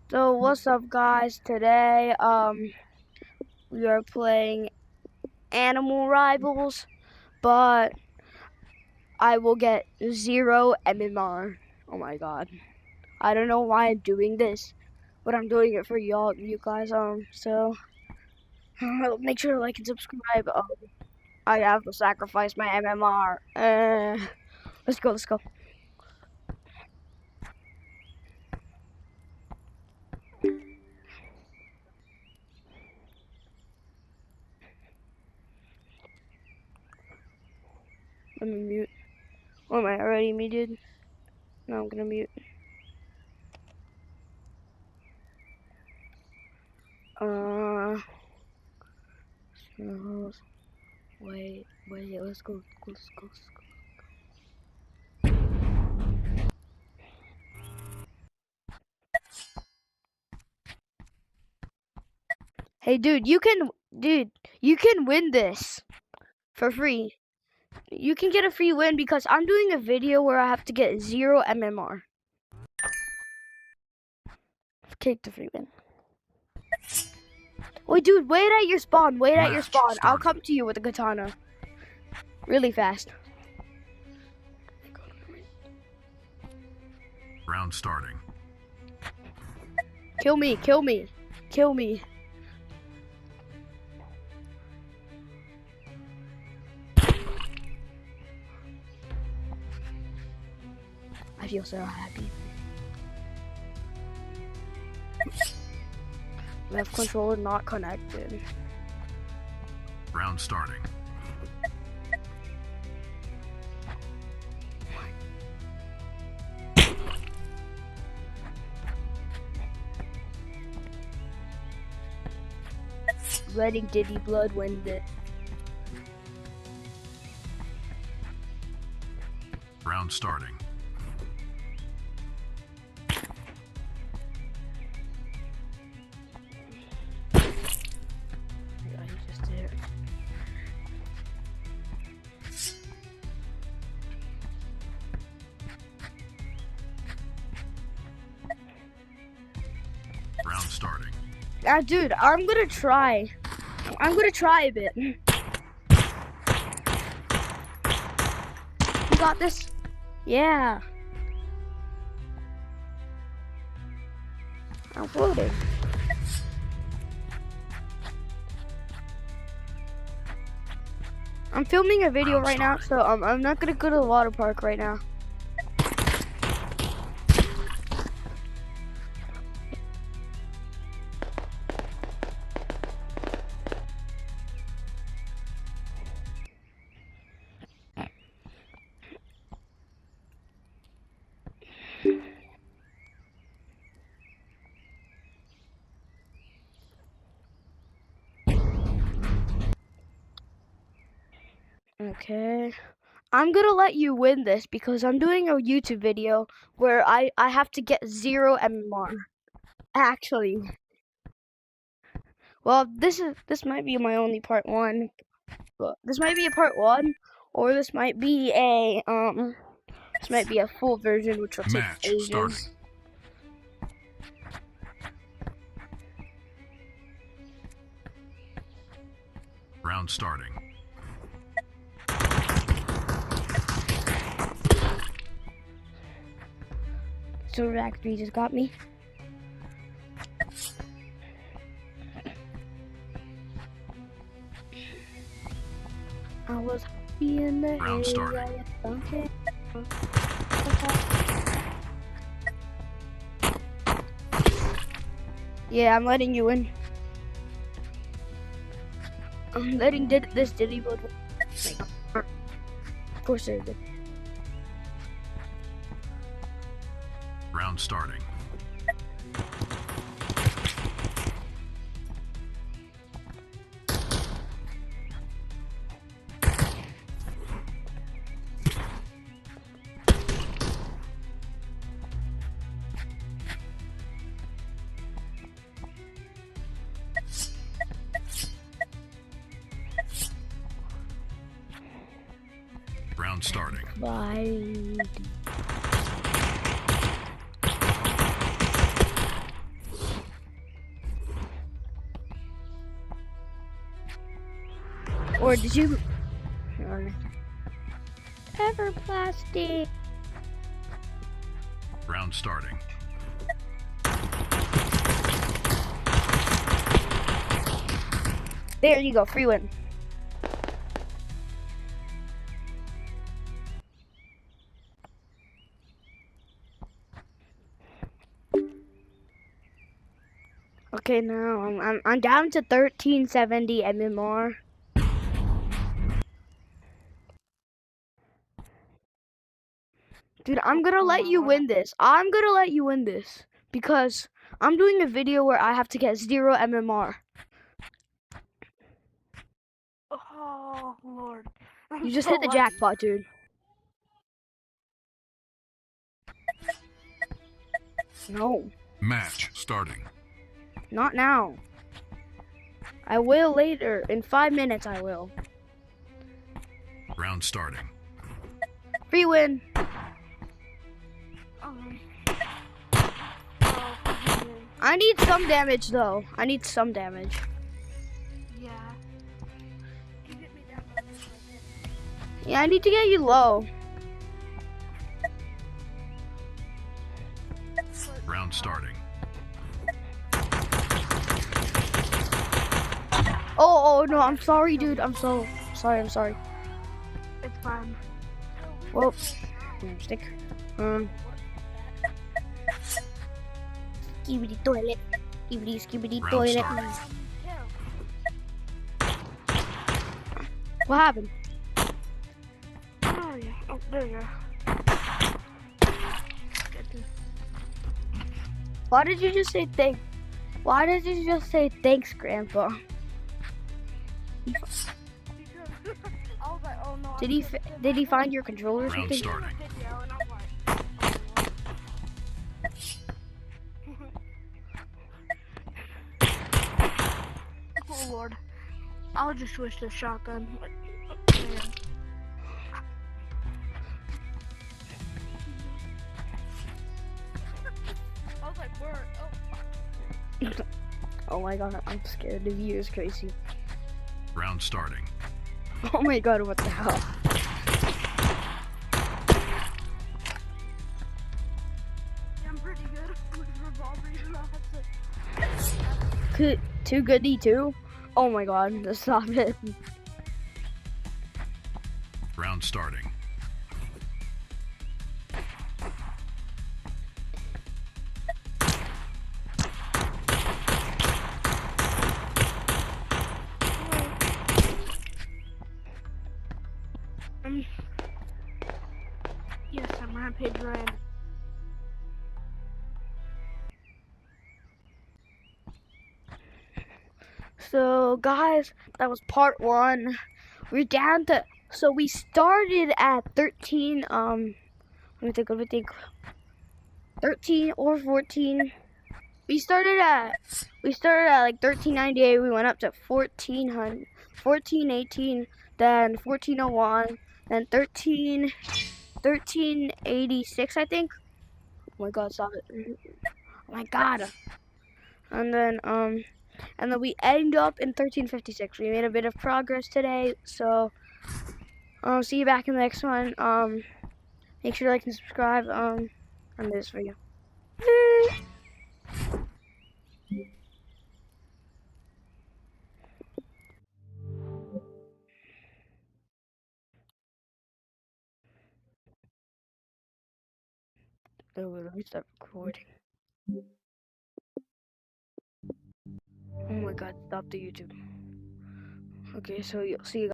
So what's up, guys? Today we are playing Animal Rivals, but I will get 0 MMR. Oh my god. I don't know why I'm doing this, but I'm doing it for you guys. So make sure to like and subscribe. I have to sacrifice my MMR. Let's go. Let me mute. Oh, am I already muted? No, I'm gonna mute. So, wait, let's go. Hey, dude, you can win this for free. You can get a free win because I'm doing a video where I have to get 0 MMR. Take the free win. Wait, dude, wait at your spawn. I'll come to you with a katana. Really fast. Round starting. Kill me. I feel so happy. Left controller not connected. Round starting. Letting Diddy Blood win this. Round starting. Round starting. Dude, I'm gonna try a bit. You got this? Yeah. I'm floating. I'm filming a video right now, so I'm not gonna go to the water park right now. Okay. I'm gonna let you win this because I'm doing a YouTube video where I have to get 0 MMR. Actually. Well, this might be my only part 1. This might be a part 1, or this might be a full version, which will take ages. Starting. Round starting. So Rack 3 just got me. I was happy in the round starting. Okay. Yeah, I'm letting you in. I'm letting this Diddy Blood win. Of course I did. Round starting. Round starting. Bye. Or did you? Ever plastic. Round starting. There you go, free win. Okay, now I'm down to 1370 MMR. Dude, I'm gonna let you win this. I'm gonna let you win this because I'm doing a video where I have to get 0 MMR. Oh Lord! You just hit the jackpot, dude. No, Match starting. not now. I will later. In 5 minutes, I will. Round starting. Free win. I need some damage, though. I need some damage. Yeah. You get me down. Yeah, I need to get you low. Round starting. Oh, no, I'm sorry, dude. I'm sorry. I'm sorry. It's fine. Whoa. Stick. Skibidi toilet. Skibidi Round toilet. starting. What happened? Oh yeah. Oh, there you go. Why did you just say thanks? Why did you just say thanks, Grandpa? Because I was like, oh no. Did he find your controller or Round something? starting. Video, and I'm like, oh Lord. I'll just switch to shotgun. Man. I was like, word. Oh. Oh my god, I'm scared. The view is crazy. Round starting. Oh my god, what the hell? I'm pretty good with revolver. You don't have to. Too goody too? Oh my god, stop it. Round starting. Yes, I'm Rampage Red. So guys, that was part 1. We're down to, so we started at 13, let me think, 13 or 14. We started at like 1398, we went up to 1400, 1418, then 1401, then 1386, I think. Oh my god, stop it. Oh my god. And then we end up in 1356. We made a bit of progress today, so see you back in the next one. Make sure to like and subscribe on this video. Oh, let me start recording. Oh my god, stop the YouTube. Okay, so you'll see you guys.